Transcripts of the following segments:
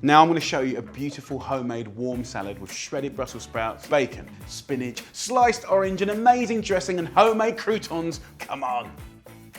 Now I'm going to show you a beautiful homemade warm salad with shredded Brussels sprouts, bacon, spinach, sliced orange, an amazing dressing and homemade croutons. Come on.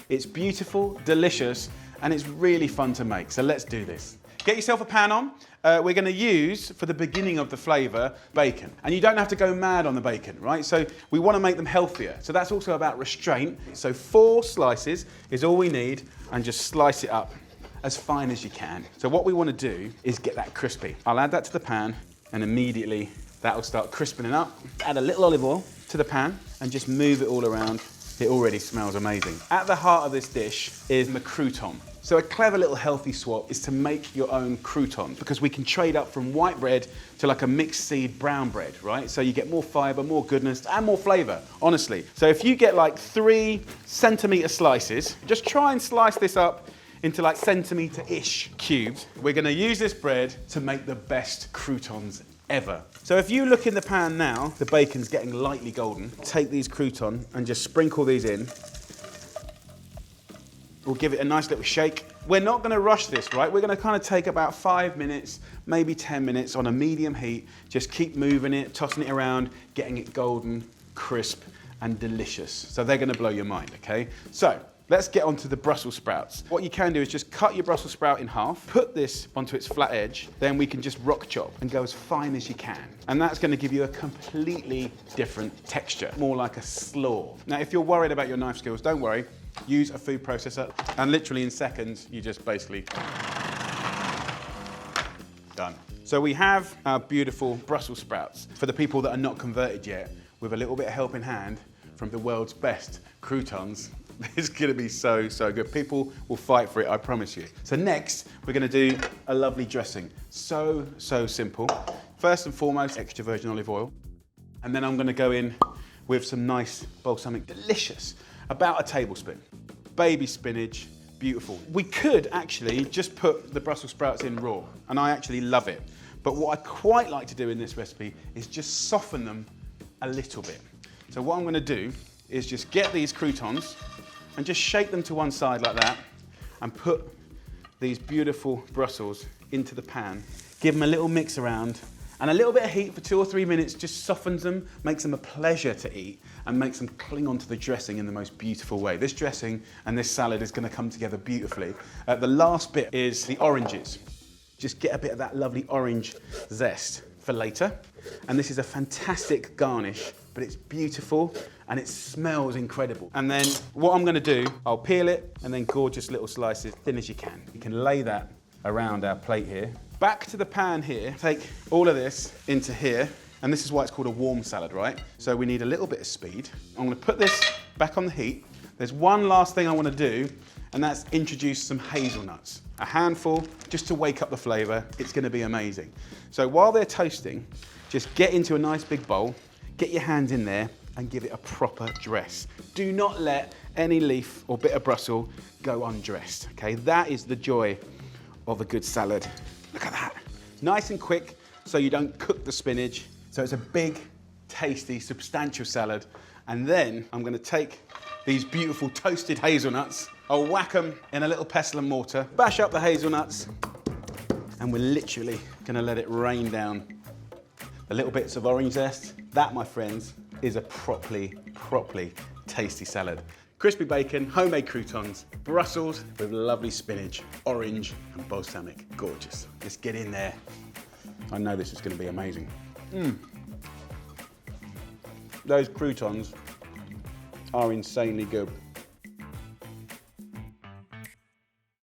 It's beautiful, delicious, and it's really fun to make. So let's do this. Get yourself a pan on. We're going to use, for the beginning of the flavour, bacon. And you don't have to go mad on the bacon, right? So we want to make them healthier. So that's also about restraint. So 4 slices is all we need, and just slice it up as fine as you can. So what we want to do is get that crispy. I'll add that to the pan, and immediately that'll start crispening up. Add a little olive oil to the pan and just move it all around. It already smells amazing. At the heart of this dish is the crouton. So a clever little healthy swap is to make your own crouton, because we can trade up from white bread to like a mixed seed brown bread, right? So you get more fiber, more goodness, and more flavor, honestly. So if you get like 3 centimeter slices, just try and slice this up into like centimeter-ish cubes. We're gonna use this bread to make the best croutons ever. So if you look in the pan now, the bacon's getting lightly golden. Take these croutons and just sprinkle these in. We'll give it a nice little shake. We're not gonna rush this, right? We're gonna kind of take about 5 minutes, maybe 10 minutes on a medium heat. Just keep moving it, tossing it around, getting it golden, crisp, and delicious. So they're gonna blow your mind, okay? So let's get onto the Brussels sprouts. What you can do is just cut your Brussels sprout in half, put this onto its flat edge, then we can just rock chop and go as fine as you can. And that's gonna give you a completely different texture, more like a slaw. Now, if you're worried about your knife skills, don't worry. Use a food processor, and literally in seconds, you just basically done. So we have our beautiful Brussels sprouts. For the people that are not converted yet, with a little bit of helping hand from the world's best croutons, it's gonna be so, so good. People will fight for it, I promise you. So next, we're gonna do a lovely dressing. So, so simple. First and foremost, extra virgin olive oil. And then I'm gonna go in with some nice balsamic, delicious, about a tablespoon. Baby spinach, beautiful. We could actually just put the Brussels sprouts in raw, and I actually love it. But what I quite like to do in this recipe is just soften them a little bit. So what I'm gonna do is just get these croutons and just shake them to one side like that, and put these beautiful Brussels into the pan. Give them a little mix around, and a little bit of heat for 2 or 3 minutes just softens them, makes them a pleasure to eat, and makes them cling onto the dressing in the most beautiful way. This dressing and this salad is gonna come together beautifully. The last bit is the oranges. Just get a bit of that lovely orange zest for later. And this is a fantastic garnish, but it's beautiful and it smells incredible. And then what I'm gonna do, I'll peel it and then gorgeous little slices, thin as you can. You can lay that around our plate here. Back to the pan here, take all of this into here, and this is why it's called a warm salad, right? So we need a little bit of speed. I'm gonna put this back on the heat. There's one last thing I wanna do, and that's introduce some hazelnuts. A handful, just to wake up the flavor. It's gonna be amazing. So while they're toasting, just get into a nice big bowl, get your hands in there, and give it a proper dress. Do not let any leaf or bit of Brussels go undressed, okay? That is the joy of a good salad. Look at that. Nice and quick, so you don't cook the spinach. So it's a big, tasty, substantial salad. And then I'm gonna take these beautiful toasted hazelnuts, I'll whack them in a little pestle and mortar, bash up the hazelnuts, and we're literally gonna let it rain down the little bits of orange zest. That, my friends, is a properly tasty salad. Crispy bacon, homemade croutons, Brussels with lovely spinach, orange and balsamic. Gorgeous. Let's get in there. I know this is gonna be amazing. Those croutons are insanely good.